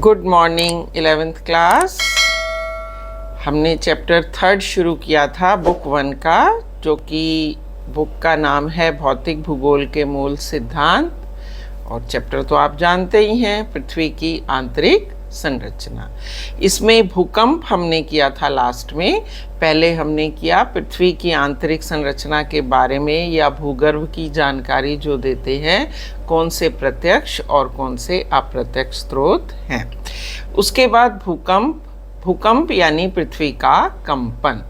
Good morning 11th class. हमने chapter 3 शुरू किया था बुक 1 का, जो कि बुक का नाम है भौतिक भूगोल के मूल सिद्धांत। और चैप्टर तो आप जानते ही हैं, पृथ्वी की आंतरिक संरचना। इसमें भूकंप हमने किया था लास्ट में। पहले हमने किया पृथ्वी की आंतरिक संरचना के बारे में, या भूगर्भ की जानकारी जो देते हैं कौन से प्रत्यक्ष और कौन से अप्रत्यक्ष स्रोत हैं। उसके बाद भूकंप यानी पृथ्वी का कंपन।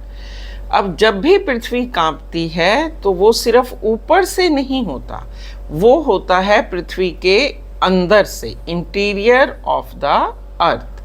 अब जब भी पृथ्वी कांपती है तो वो सिर्फ ऊपर से नहीं होता, वो होता है पृथ्वी के अंदर से, इंटीरियर ऑफ द अर्थ।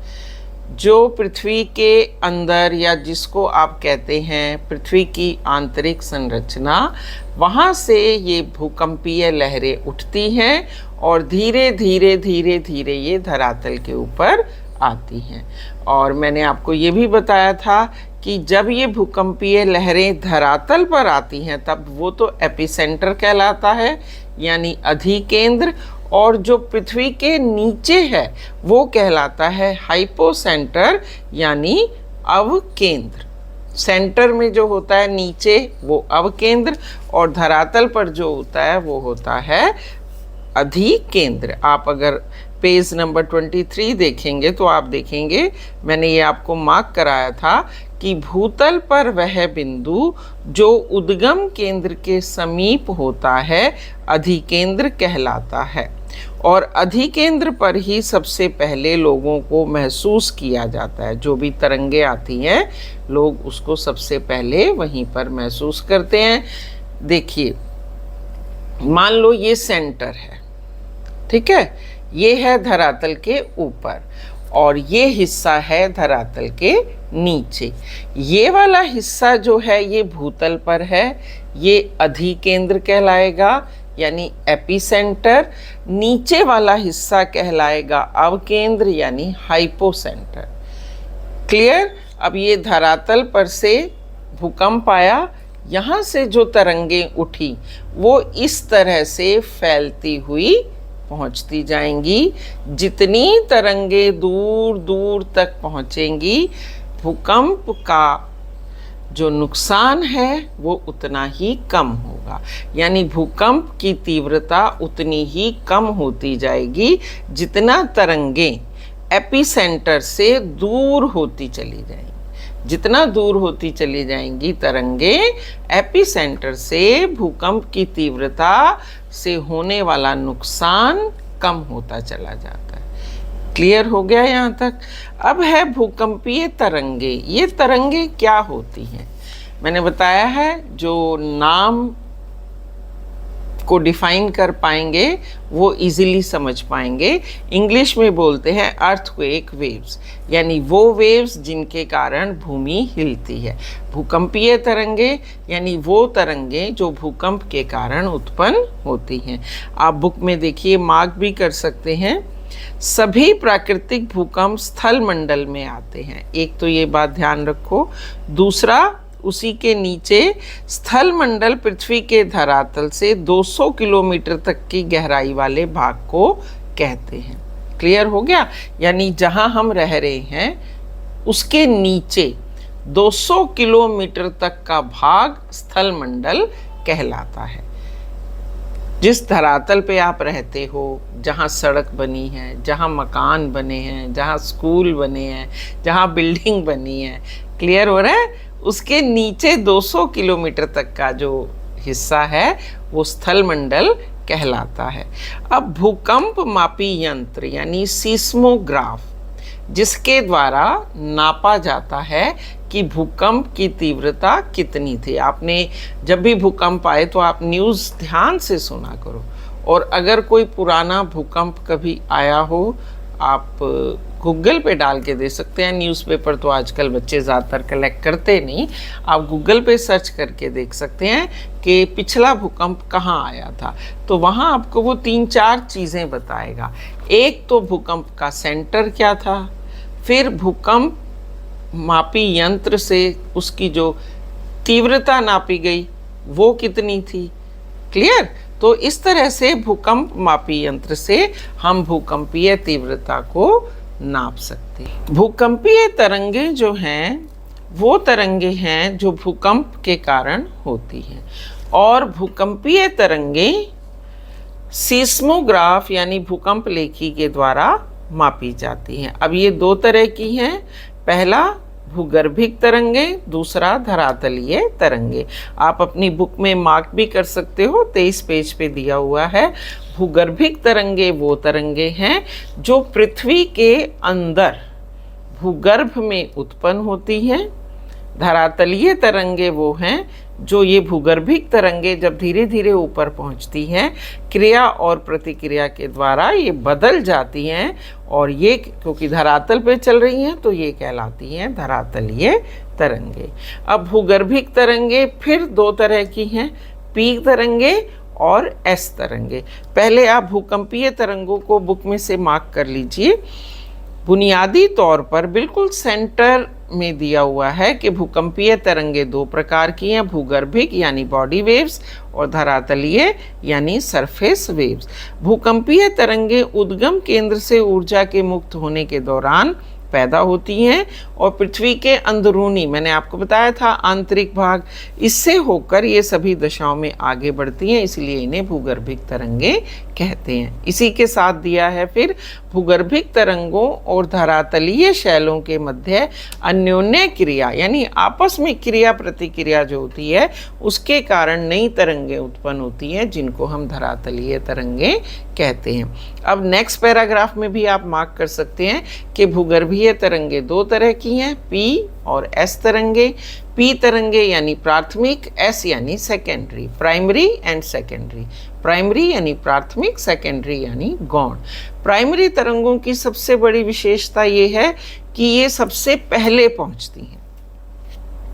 जो पृथ्वी के अंदर, या जिसको आप कहते हैं पृथ्वी की आंतरिक संरचना, वहाँ से ये भूकंपीय लहरें उठती हैं और धीरे धीरे धीरे धीरे ये धरातल के ऊपर आती हैं। और मैंने आपको ये भी बताया था कि जब ये भूकंपीय लहरें धरातल पर आती हैं तब वो तो एपिसेंटर कहलाता है, यानी अधिकेंद्र, और जो पृथ्वी के नीचे है वो कहलाता है हाइपोसेंटर, यानी अवकेंद्र। सेंटर में जो होता है नीचे वो अवकेंद्र, और धरातल पर जो होता है वो होता है अधिकेंद्र। आप अगर पेज नंबर 23 देखेंगे तो आप देखेंगे, मैंने ये आपको मार्क कराया था कि भूतल पर वह बिंदु जो उद्गम केंद्र के समीप होता है अधिकेंद्र कहलाता है। और अधिकेंद्र पर ही सबसे पहले लोगों को महसूस किया जाता है। जो भी तरंगे आती हैं लोग उसको सबसे पहले वहीं पर महसूस करते हैं। देखिए, मान लो ये सेंटर है, ठीक है, ये है धरातल के ऊपर और ये हिस्सा है धरातल के नीचे। ये वाला हिस्सा जो है ये भूतल पर है, ये अधिकेंद्र कहलाएगा, यानी एपिसेंटर। नीचे वाला हिस्सा कहलाएगा अवकेंद्र, यानी हाइपोसेंटर। क्लियर? अब ये धरातल पर से भूकंप आया, यहाँ से जो तरंगें उठी वो इस तरह से फैलती हुई पहुंचती जाएंगी। जितनी तरंगे दूर दूर तक पहुंचेंगी, भूकंप का जो नुकसान है वो उतना ही कम होगा, यानी भूकंप की तीव्रता उतनी ही कम होती जाएगी जितना तरंगें एपिसेंटर से दूर होती चली जाएंगी। जितना दूर होती चली जाएंगी तरंगें एपिसेंटर से, भूकंप की तीव्रता से होने वाला नुकसान कम होता चला जाता है। क्लियर हो गया यहाँ तक? अब है भूकंपीय तरंगे। ये तरंगे क्या होती हैं? मैंने बताया है, जो नाम को डिफाइन कर पाएंगे वो इजीली समझ पाएंगे। इंग्लिश में बोलते हैं अर्थक्वेक वेव्स, यानी वो वेव्स जिनके कारण भूमि हिलती है। भूकंपीय तरंगे यानी वो तरंगे जो भूकंप के कारण उत्पन्न होती हैं। आप बुक में देखिए, मार्क भी कर सकते हैं। सभी प्राकृतिक भूकंप स्थल मंडल में आते हैं। एक तो ये बात ध्यान रखो। दूसरा, उसी के नीचे स्थल मंडल पृथ्वी के धरातल से 200 किलोमीटर तक की गहराई वाले भाग को कहते हैं। क्लियर हो गया? यानी जहां हम रह रहे हैं उसके नीचे 200 किलोमीटर तक का भाग स्थल मंडल कहलाता है। जिस धरातल पे आप रहते हो, जहाँ सड़क बनी है, जहाँ मकान बने हैं, जहाँ स्कूल बने हैं, जहाँ बिल्डिंग बनी है, क्लियर हो रहा है, उसके नीचे 200 किलोमीटर तक का जो हिस्सा है वो स्थल मंडल कहलाता है। अब भूकंप मापी यंत्र यानी सीस्मोग्राफ, जिसके द्वारा नापा जाता है कि भूकंप की तीव्रता कितनी थी। आपने जब भी भूकंप आए तो आप न्यूज़ ध्यान से सुना करो, और अगर कोई पुराना भूकंप कभी आया हो आप गूगल पे डाल के दे सकते हैं। न्यूज़पेपर तो आजकल बच्चे ज़्यादातर कलेक्ट करते नहीं, आप गूगल पे सर्च करके देख सकते हैं कि पिछला भूकंप कहाँ आया था, तो वहाँ आपको वो 3-4 चीज़ें बताएगा। एक तो भूकंप का सेंटर क्या था, फिर भूकंप मापी यंत्र से उसकी जो तीव्रता नापी गई वो कितनी थी। क्लियर? तो इस तरह से भूकंप मापी यंत्र से हम भूकंपीय तीव्रता को नाप सकते हैं। भूकंपीय तरंगें जो हैं वो तरंगें हैं जो भूकंप के कारण होती हैं, और भूकंपीय तरंगें सीस्मोग्राफ यानी भूकंप लेखी के द्वारा मापी जाती हैं। अब ये दो तरह की हैं, पहला भूगर्भिक तरंगें, दूसरा धरातलीय तरंगें। आप अपनी बुक में मार्क भी कर सकते हो, 23 पेज पे दिया हुआ है। भूगर्भिक तरंगें वो तरंगें हैं जो पृथ्वी के अंदर भूगर्भ में उत्पन्न होती हैं। धरातलीय तरंगें वो हैं जो ये भूगर्भिक तरंगें जब धीरे धीरे ऊपर पहुंचती हैं, क्रिया और प्रतिक्रिया के द्वारा ये बदल जाती हैं, और ये क्योंकि धरातल पे चल रही हैं तो ये कहलाती हैं धरातलीय तरंगें। अब भूगर्भिक तरंगें फिर दो तरह की हैं, पी तरंगें और एस तरंगें। पहले आप भूकंपीय तरंगों को बुक में से मार्क कर लीजिए। बुनियादी तौर पर बिल्कुल सेंटर में दिया हुआ है कि भूकंपीय तरंगें दो प्रकार की हैं, भूगर्भिक यानी बॉडी वेव्स और धरातलीय यानी सरफेस वेव्स। भूकंपीय तरंगें उद्गम केंद्र से ऊर्जा के मुक्त होने के दौरान पैदा होती हैं और पृथ्वी के अंदरूनी, मैंने आपको बताया था आंतरिक भाग, इससे होकर ये सभी दिशाओं में आगे बढ़ती हैं, इसलिए इन्हें भूगर्भिक तरंगें कहते हैं। इसी के साथ दिया है फिर भूगर्भिक तरंगों और धरातलीय शैलों के मध्य अन्योन्य क्रिया यानी आपस में क्रिया प्रतिक्रिया जो होती है उसके कारण नई तरंगें उत्पन्न होती हैं, जिनको हम धरातलीय तरंगें कहते हैं। अब नेक्स्ट पैराग्राफ में भी आप मार्क कर सकते हैं कि भूगर्भीय तरंगें दो तरह की हैं, पी और एस तरंगें। पी तरंगें यानी प्राथमिक, एस यानी secondary, primary and secondary. Primary यानी प्राथमिक, सेकेंडरी यानी गौण। प्राइमरी तरंगों की सबसे बड़ी विशेषता ये है कि ये सबसे पहले पहुंचती हैं।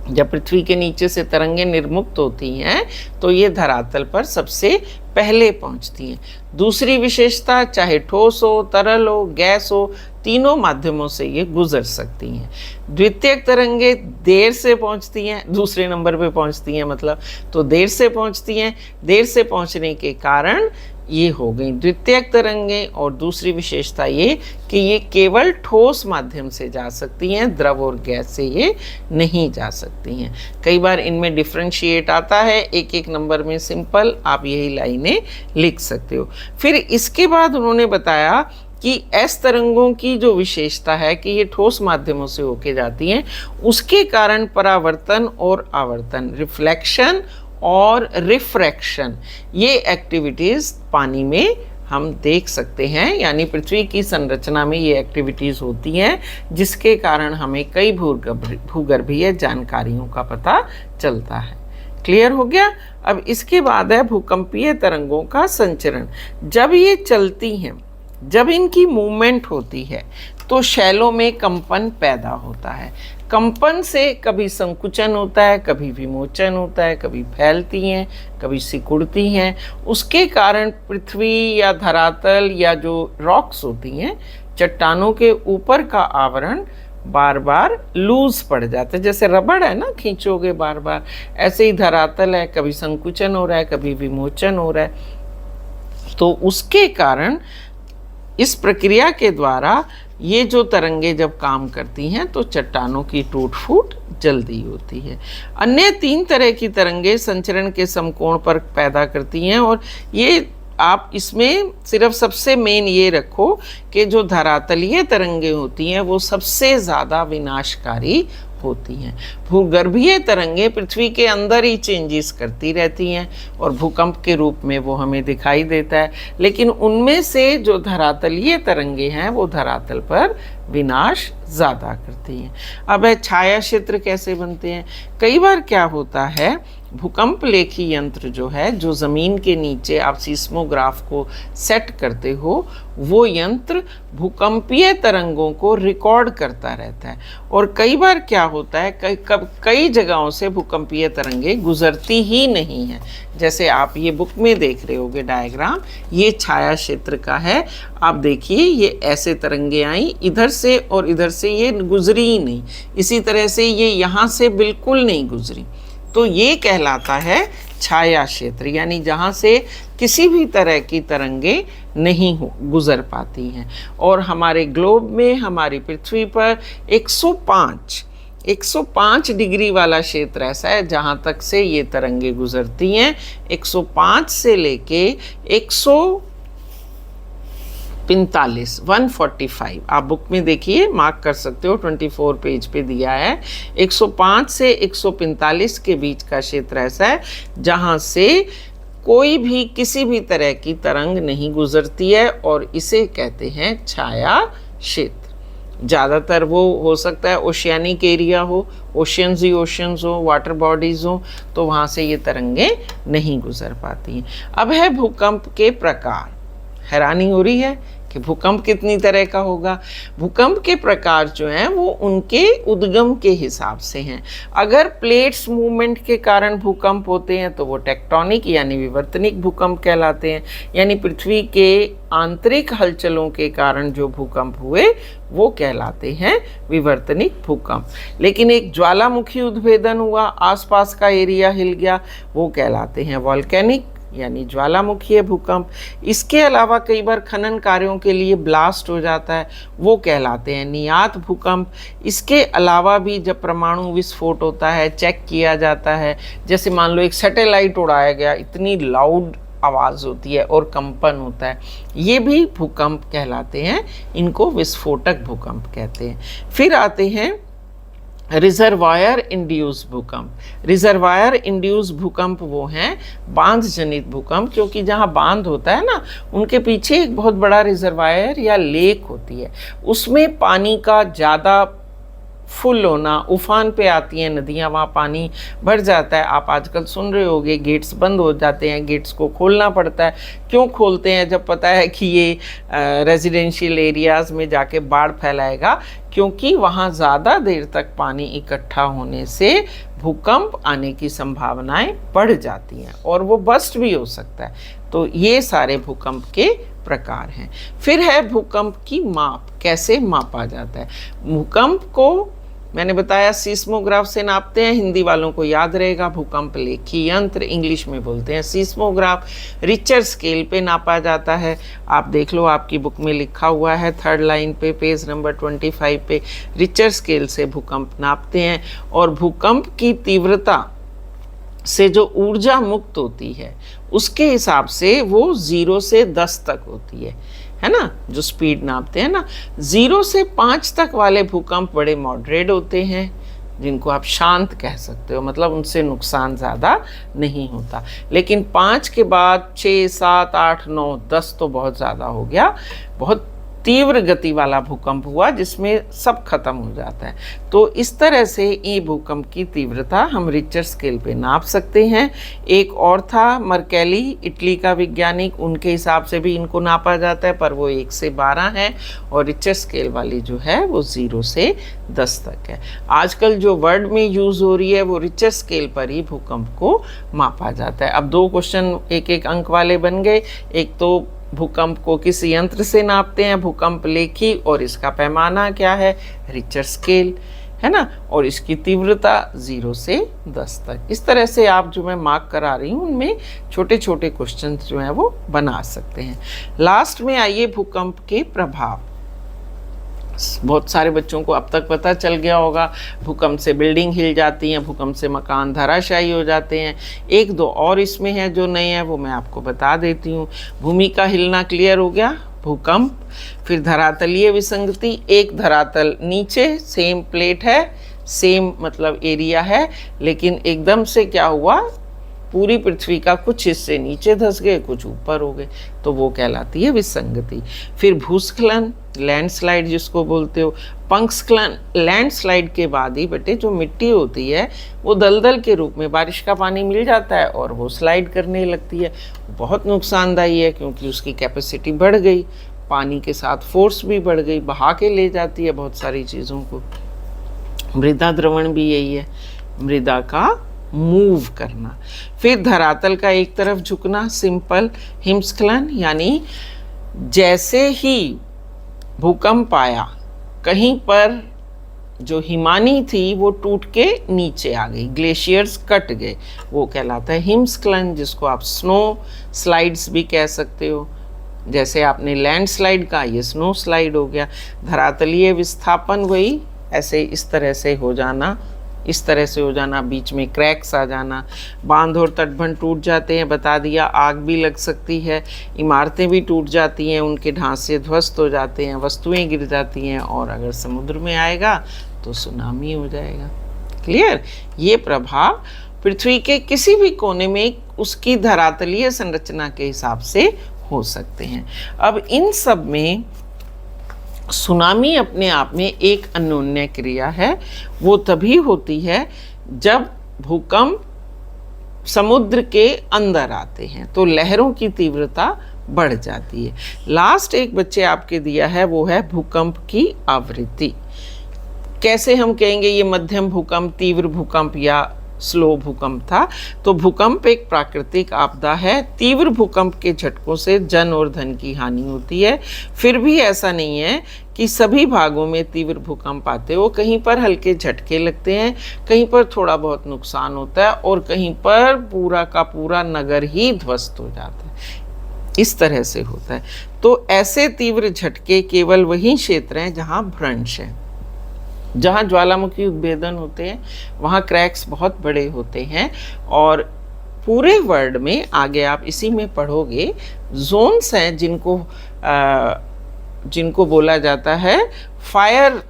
जब पृथ्वी के नीचे से तरंगें निर्मुक्त होती हैं तो ये धरातल पर सबसे पहले पहुंचती हैं। दूसरी विशेषता, चाहे ठोस हो, तरल हो, गैस हो, तीनों माध्यमों से ये गुजर सकती हैं। द्वितीयक तरंगें देर से पहुंचती हैं, दूसरे नंबर पे पहुंचती हैं मतलब, तो देर से पहुंचती हैं। देर से पहुंचने के कारण ये हो गई द्वितीयक तरंगें। और दूसरी विशेषता ये कि ये केवल ठोस माध्यम से जा सकती हैं, द्रव और गैस से ये नहीं जा सकती हैं। कई बार इनमें डिफरेंशिएट आता है, एक एक नंबर में सिंपल आप यही लाइनें लिख सकते हो। फिर इसके बाद उन्होंने बताया कि एस तरंगों की जो विशेषता है कि ये ठोस माध्यमों से होके जाती हैं, उसके कारण परावर्तन और आवर्तन, रिफ्लेक्शन और रिफ्रैक्शन, ये एक्टिविटीज़ पानी में हम देख सकते हैं, यानी पृथ्वी की संरचना में ये एक्टिविटीज़ होती हैं, जिसके कारण हमें कई भूगर्भीय जानकारियों का पता चलता है। क्लियर हो गया? अब इसके बाद है भूकंपीय तरंगों का संचरण। जब ये चलती हैं, जब इनकी मूवमेंट होती है तो शैलों में कंपन पैदा होता है। कंपन से कभी संकुचन होता है, कभी विमोचन होता है, कभी फैलती हैं, कभी सिकुड़ती हैं। उसके कारण पृथ्वी या धरातल या जो रॉक्स होती हैं, चट्टानों के ऊपर का आवरण बार बार लूज पड़ जाता है। जैसे रबड़ है ना, खींचोगे बार बार, ऐसे ही धरातल है, कभी संकुचन हो रहा है, कभी विमोचन हो रहा है। तो उसके कारण इस प्रक्रिया के द्वारा ये जो तरंगें जब काम करती हैं तो चट्टानों की टूट फूट जल्दी होती है। अन्य तीन तरह की तरंगें संचरण के समकोण पर पैदा करती हैं, और ये आप इसमें सिर्फ सबसे मेन ये रखो कि जो धरातलीय तरंगें होती हैं वो सबसे ज़्यादा विनाशकारी होती हैं। भूगर्भीय तरंगें पृथ्वी के अंदर ही चेंजेस करती रहती हैं और भूकंप के रूप में वो हमें दिखाई देता है, लेकिन उनमें से जो धरातलीय तरंगें हैं वो धरातल पर विनाश ज़्यादा करती हैं। अब है छाया क्षेत्र कैसे बनते हैं। कई बार क्या होता है, भूकंप लेखी यंत्र जो है, जो ज़मीन के नीचे आप सीस्मोग्राफ को सेट करते हो, वो यंत्र भूकंपीय तरंगों को रिकॉर्ड करता रहता है। और कई बार क्या होता है, कई जगहों से भूकंपीय तरंगें गुजरती ही नहीं हैं। जैसे आप ये बुक में देख रहे होगे डायग्राम, ये छाया क्षेत्र का है। आप देखिए ये ऐसे तरंगें आई इधर से और इधर से, ये गुजरी ही नहीं। इसी तरह से ये यहाँ से बिल्कुल नहीं गुजरी। तो ये कहलाता है छाया क्षेत्र, यानी जहाँ से किसी भी तरह की तरंगे नहीं गुजर पाती हैं। और हमारे ग्लोब में, हमारी पृथ्वी पर 105 डिग्री वाला क्षेत्र ऐसा है जहाँ तक से ये तरंगे गुजरती हैं। 105 से लेके 145 आप बुक में देखिए, मार्क कर सकते हो, 24 पेज पे दिया है। 105 से 145 के बीच का क्षेत्र ऐसा है जहाँ से कोई भी किसी भी तरह की तरंग नहीं गुजरती है, और इसे कहते हैं छाया क्षेत्र। ज़्यादातर वो हो सकता है ओशियानिक एरिया हो, ओशियंस हो, वाटर बॉडीज़ हो, तो वहाँ से ये तरंगे नहीं गुजर पाती हैं। अब है भूकंप के प्रकार। हैरानी हो रही है कि भूकंप कितनी तरह का होगा। भूकंप के प्रकार जो हैं वो उनके उद्गम के हिसाब से हैं। अगर प्लेट्स मूवमेंट के कारण भूकंप होते हैं तो वो टेक्टोनिक यानी विवर्तनिक भूकंप कहलाते हैं, यानी पृथ्वी के आंतरिक हलचलों के कारण जो भूकंप हुए वो कहलाते हैं विवर्तनिक भूकंप। लेकिन एक ज्वालामुखी उद्भेदन हुआ, आसपास का एरिया हिल गया, वो कहलाते हैं वॉल्केनिक यानी ज्वालामुखीय भूकंप। इसके अलावा कई बार खनन कार्यों के लिए ब्लास्ट हो जाता है, वो कहलाते हैं नियात भूकंप। इसके अलावा भी जब परमाणु विस्फोट होता है, चेक किया जाता है, जैसे मान लो एक सैटेलाइट उड़ाया गया, इतनी लाउड आवाज़ होती है और कंपन होता है, ये भी भूकंप कहलाते हैं, इनको विस्फोटक भूकंप कहते हैं। फिर आते हैं रिजर्वायर इंड्यूस भूकंप। रिजर्वायर इंड्यूस भूकंप वो हैं बांध जनित भूकंप, क्योंकि जहाँ बांध होता है ना, उनके पीछे एक बहुत बड़ा रिजर्वायर या लेक होती है, उसमें पानी का ज़्यादा फुल होना, उफान पे आती हैं नदियाँ, वहाँ पानी भर जाता है। आप आजकल सुन रहे होगे गेट्स बंद हो जाते हैं, गेट्स को खोलना पड़ता है। क्यों खोलते हैं जब पता है कि ये रेजिडेंशियल एरियाज़ में जाके बाढ़ फैलाएगा? क्योंकि वहाँ ज़्यादा देर तक पानी इकट्ठा होने से भूकंप आने की संभावनाएं बढ़ जाती हैं और वो बस्ट भी हो सकता है। तो ये सारे भूकंप के प्रकार हैं। फिर है भूकंप की माप, कैसे मापा जाता है। भूकंप को मैंने बताया सीस्मोग्राफ से नापते हैं, हिंदी वालों को याद रहेगा, भूकंप लेखी यंत्र, इंग्लिश में बोलते हैं सीस्मोग्राफ। रिचर स्केल पे नापा जाता है, आप देख लो आपकी बुक में लिखा हुआ है 3rd लाइन पे, पेज नंबर 25 पे, रिचर स्केल से भूकंप नापते हैं। और भूकंप की तीव्रता से जो ऊर्जा मुक्त होती है उसके हिसाब से वो 0 से 10 तक होती है ना, जो स्पीड नापते हैं ना। 0 से 5 तक वाले भूकंप बड़े मॉडरेट होते हैं, जिनको आप शांत कह सकते हो, मतलब उनसे नुकसान ज़्यादा नहीं होता। लेकिन 5 के बाद 6, 7, 8, 9, 10 तो बहुत ज़्यादा हो गया, बहुत तीव्र गति वाला भूकंप हुआ जिसमें सब खत्म हो जाता है। तो इस तरह से ये भूकंप की तीव्रता हम रिचर स्केल पे नाप सकते हैं। एक और था मर्केली, इटली का वैज्ञानिक, उनके हिसाब से भी इनको नापा जाता है, पर वो 1 से 12 है, और रिचर स्केल वाली जो है वो 0 से 10 तक है। आजकल जो वर्ड में यूज़ हो रही है वो रिचर स्केल पर ही भूकंप को मापा जाता है। अब 2 क्वेश्चन 1-1 अंक वाले बन गए। एक तो भूकंप को किस यंत्र से नापते हैं, भूकंप लेखी, और इसका पैमाना क्या है, रिचर स्केल, है ना, और इसकी तीव्रता 0 से 10 तक। इस तरह से आप जो मैं मार्क करा रही हूँ उनमें छोटे छोटे क्वेश्चन जो हैं वो बना सकते हैं। लास्ट में आइए भूकंप के प्रभाव। बहुत सारे बच्चों को अब तक पता चल गया होगा, भूकंप से बिल्डिंग हिल जाती हैं, भूकंप से मकान धराशायी हो जाते हैं। 1-2 और इसमें है जो नए हैं वो मैं आपको बता देती हूँ। भूमि का हिलना क्लियर हो गया, भूकंप। फिर धरातलीय विसंगति, एक धरातल नीचे सेम प्लेट है, सेम मतलब एरिया है, लेकिन एकदम से क्या हुआ, पूरी पृथ्वी का कुछ हिस्से नीचे धंस गए, कुछ ऊपर हो गए, तो वो कहलाती है विसंगति। फिर भूस्खलन, लैंडस्लाइड जिसको बोलते हो। पंखस्खलन, लैंडस्लाइड के बाद ही बेटे जो मिट्टी होती है वो दलदल के रूप में, बारिश का पानी मिल जाता है और वो स्लाइड करने लगती है। बहुत नुकसानदायी है क्योंकि उसकी कैपेसिटी बढ़ गई, पानी के साथ फोर्स भी बढ़ गई, बहा के ले जाती है बहुत सारी चीज़ों को। मृदा द्रवण भी यही है, मृदा का मूव करना। फिर धरातल का एक तरफ झुकना, सिंपल। हिमस्खलन यानी जैसे ही भूकंप आया, कहीं पर जो हिमानी थी वो टूट के नीचे आ गई, ग्लेशियर्स कट गए, वो कहलाता है हिमस्खलन, जिसको आप स्नो स्लाइड्स भी कह सकते हो। जैसे आपने लैंडस्लाइड कहा, ये स्नो स्लाइड हो गया। धरातलीय विस्थापन वही ऐसे इस तरह से हो जाना, इस तरह से हो जाना, बीच में क्रैक्स आ जाना। बांध और तटबंध टूट जाते हैं, बता दिया। आग भी लग सकती है, इमारतें भी टूट जाती हैं, उनके ढांचे ध्वस्त हो जाते हैं, वस्तुएं गिर जाती हैं, और अगर समुद्र में आएगा तो सुनामी हो जाएगा। क्लियर? ये प्रभाव पृथ्वी के किसी भी कोने में उसकी धरातलीय संरचना के हिसाब से हो सकते हैं। अब इन सब में सुनामी अपने आप में एक अन्योन्य क्रिया है। वो तभी होती है जब भूकंप समुद्र के अंदर आते हैं, तो लहरों की तीव्रता बढ़ जाती है। लास्ट एक बच्चे आपके दिया है, वो है भूकंप की आवृत्ति। कैसे हम कहेंगे ये मध्यम भूकंप, तीव्र भूकंप या स्लो भूकंप था? तो भूकंप एक प्राकृतिक आपदा है। तीव्र भूकंप के झटकों से जन और धन की हानि होती है। फिर भी ऐसा नहीं है कि सभी भागों में तीव्र भूकंप आते हो। कहीं पर हल्के झटके लगते हैं, कहीं पर थोड़ा बहुत नुकसान होता है, और कहीं पर पूरा का पूरा नगर ही ध्वस्त हो जाता है। इस तरह से होता है। तो ऐसे तीव्र झटके केवल वही क्षेत्र हैं जहाँ भ्रंश है, जहाँ ज्वालामुखी उद्भेदन होते हैं, वहाँ क्रैक्स बहुत बड़े होते हैं। और पूरे वर्ल्ड में, आगे आप इसी में पढ़ोगे, जोन्स हैं जिनको बोला जाता है फायर,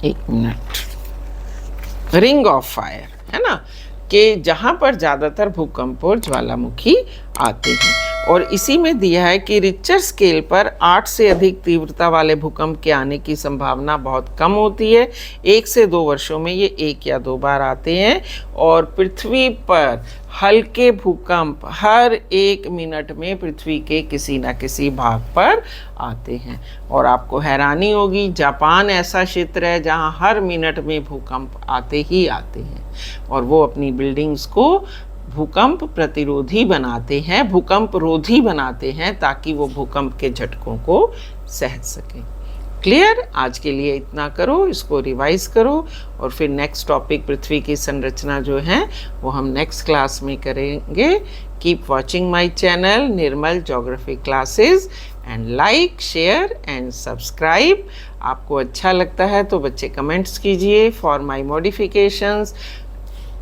एक मिनट, रिंग ऑफ फायर, है ना, कि जहाँ पर ज़्यादातर भूकंप और ज्वालामुखी आते हैं। और इसी में दिया है कि रिक्टर स्केल पर 8 से अधिक तीव्रता वाले भूकंप के आने की संभावना बहुत कम होती है। 1 से 2 वर्षों में ये 1 या 2 बार आते हैं। और पृथ्वी पर हल्के भूकंप हर 1 मिनट में पृथ्वी के किसी न किसी भाग पर आते हैं। और आपको हैरानी होगी, जापान ऐसा क्षेत्र है जहाँ हर मिनट में भूकंप आते ही आते हैं, और वो अपनी बिल्डिंग्स को भूकंप प्रतिरोधी बनाते हैं, भूकंप रोधी बनाते हैं, ताकि वो भूकंप के झटकों को सह सकें। क्लियर? आज के लिए इतना करो, इसको रिवाइज करो, और फिर नेक्स्ट टॉपिक पृथ्वी की संरचना जो है वो हम नेक्स्ट क्लास में करेंगे। Keep watching my channel Nirmal geography classes, and like, share and subscribe. आपको अच्छा लगता है तो बच्चे कमेंट्स कीजिए फॉर माय मॉडिफिकेशंस,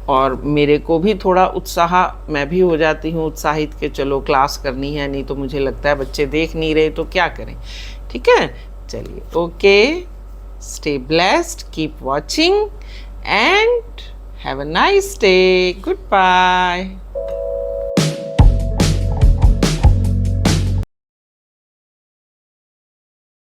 और मेरे को भी थोड़ा उत्साह, मैं भी हो जाती हूँ उत्साहित कि चलो क्लास करनी है, नहीं तो मुझे लगता है बच्चे देख नहीं रहे तो क्या करें। ठीक है, चलिए, okay, stay blessed, keep watching and have a nice day, good bye.